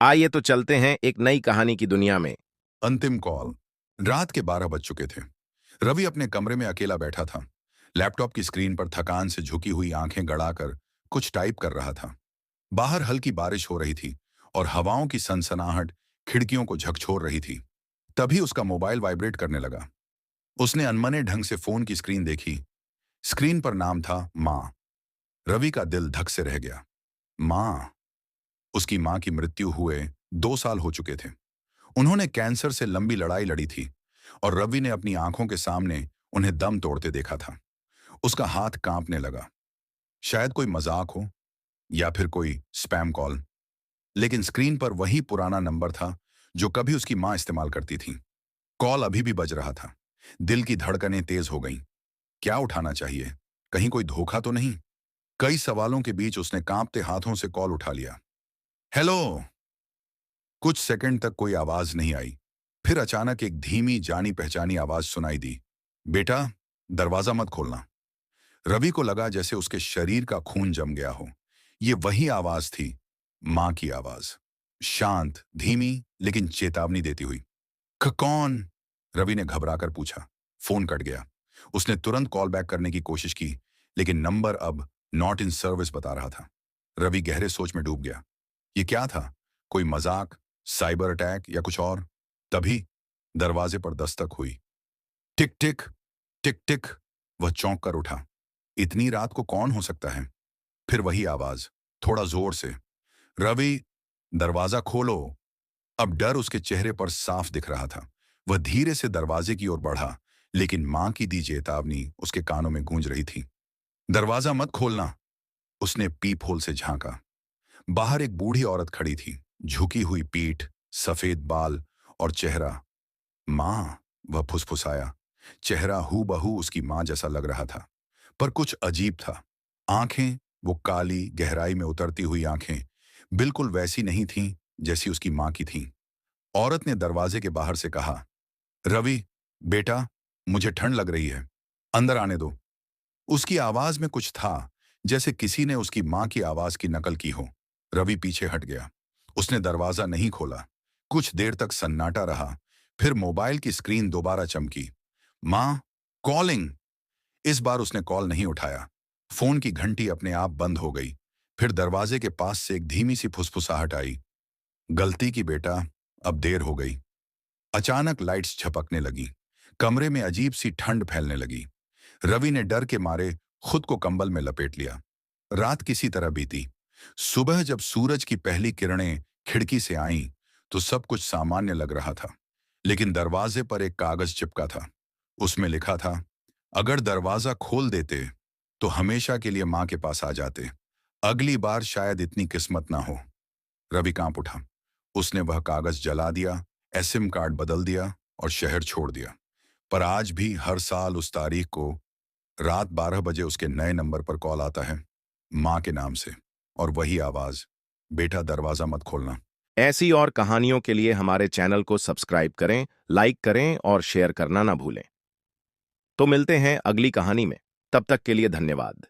आइए तो चलते हैं एक नई कहानी की दुनिया में। अंतिम कॉल। रात के 12 बज चुके थे। रवि अपने कमरे में अकेला बैठा था। लैपटॉप की स्क्रीन पर थकान से झुकी हुई आंखें गड़ाकर कुछ टाइप कर रहा था। बाहर हल्की बारिश हो रही थी और हवाओं की सनसनाहट खिड़कियों को झकझोर रही थी। तभी उसका मोबाइल वाइब्रेट करने लगा। उसने अनमने ढंग से फोन की स्क्रीन देखी। स्क्रीन पर नाम था माँ। रवि का दिल धक से रह गया। माँ। उसकी माँ की मृत्यु हुए 2 साल हो चुके थे। उन्होंने कैंसर से लंबी लड़ाई लड़ी थी और रवि ने अपनी आंखों के सामने उन्हें दम तोड़ते देखा था। उसका हाथ कांपने लगा। शायद कोई मजाक हो या फिर कोई स्पैम कॉल, लेकिन स्क्रीन पर वही पुराना नंबर था जो कभी उसकी मां इस्तेमाल करती थी। कॉल अभी भी बज रहा था। दिल की धड़कनें तेज हो गईं। क्या उठाना चाहिए? कहीं कोई धोखा तो नहीं? कई सवालों के बीच उसने कांपते हाथों से कॉल उठा लिया। हेलो। कुछ सेकंड तक कोई आवाज नहीं आई। फिर अचानक एक धीमी जानी पहचानी आवाज सुनाई दी। बेटा, दरवाजा मत खोलना। रवि को लगा जैसे उसके शरीर का खून जम गया हो। ये वही आवाज थी, मां की आवाज। शांत, धीमी, लेकिन चेतावनी देती हुई। कौन?" रवि ने घबराकर पूछा। फोन कट गया। उसने तुरंत कॉल बैक करने की कोशिश की, लेकिन नंबर अब नॉट इन सर्विस बता रहा था। रवि गहरे सोच में डूब गया। ये क्या था? कोई मजाक, साइबर अटैक या कुछ और? तभी दरवाजे पर दस्तक हुई। टिक टिक, टिक टिक। वह चौंक कर उठा। इतनी रात को कौन हो सकता है? फिर वही आवाज, थोड़ा जोर से। रवि, दरवाजा खोलो। अब डर उसके चेहरे पर साफ दिख रहा था। वह धीरे से दरवाजे की ओर बढ़ा, लेकिन मां की दी चेतावनी उसके कानों में गूंज रही थी। दरवाजा मत खोलना। उसने पीप होल से झांका। बाहर एक बूढ़ी औरत खड़ी थी। झुकी हुई पीठ, सफेद बाल और चेहरा। मां। वह फुसफुसाया। चेहरा हूबहू उसकी मां जैसा लग रहा था, पर कुछ अजीब था। आंखें, वो काली गहराई में उतरती हुई आंखें, बिल्कुल वैसी नहीं थीं जैसी उसकी मां की थीं। औरत ने दरवाजे के बाहर से कहा, रवि, बेटा, मुझे ठंड लग रही है, अंदर आने दो। उसकी आवाज में कुछ था, जैसे किसी ने उसकी मां की आवाज की नकल की हो। रवि पीछे हट गया। उसने दरवाजा नहीं खोला। कुछ देर तक सन्नाटा रहा। फिर मोबाइल की स्क्रीन दोबारा चमकी। मां, कॉलिंग। इस बार उसने कॉल नहीं उठाया। फोन की घंटी अपने आप बंद हो गई। फिर दरवाजे के पास से एक धीमी सी फुसफुसाहट आई। गलती की बेटा, अब देर हो गई। अचानक लाइट्स झपकने लगी। कमरे में अजीब सी ठंड फैलने लगी। रवि ने डर के मारे खुद को कंबल में लपेट लिया। रात किसी तरह बीती। सुबह जब सूरज की पहली किरणें खिड़की से आईं, तो सब कुछ सामान्य लग रहा था। लेकिन दरवाजे पर एक कागज चिपका था। उसमें लिखा था, अगर दरवाजा खोल देते तो हमेशा के लिए मां के पास आ जाते। अगली बार शायद इतनी किस्मत ना हो। रवि कांप उठा। उसने वह कागज जला दिया, एसिम कार्ड बदल दिया और शहर छोड़ दिया। पर आज भी हर साल उस तारीख को रात 12 बजे उसके नए नंबर पर कॉल आता है, मां के नाम से। और वही आवाज, बेटा, दरवाजा मत खोलना। ऐसी और कहानियों के लिए हमारे चैनल को सब्सक्राइब करें, लाइक करें और शेयर करना ना भूलें। तो मिलते हैं अगली कहानी में। तब तक के लिए धन्यवाद।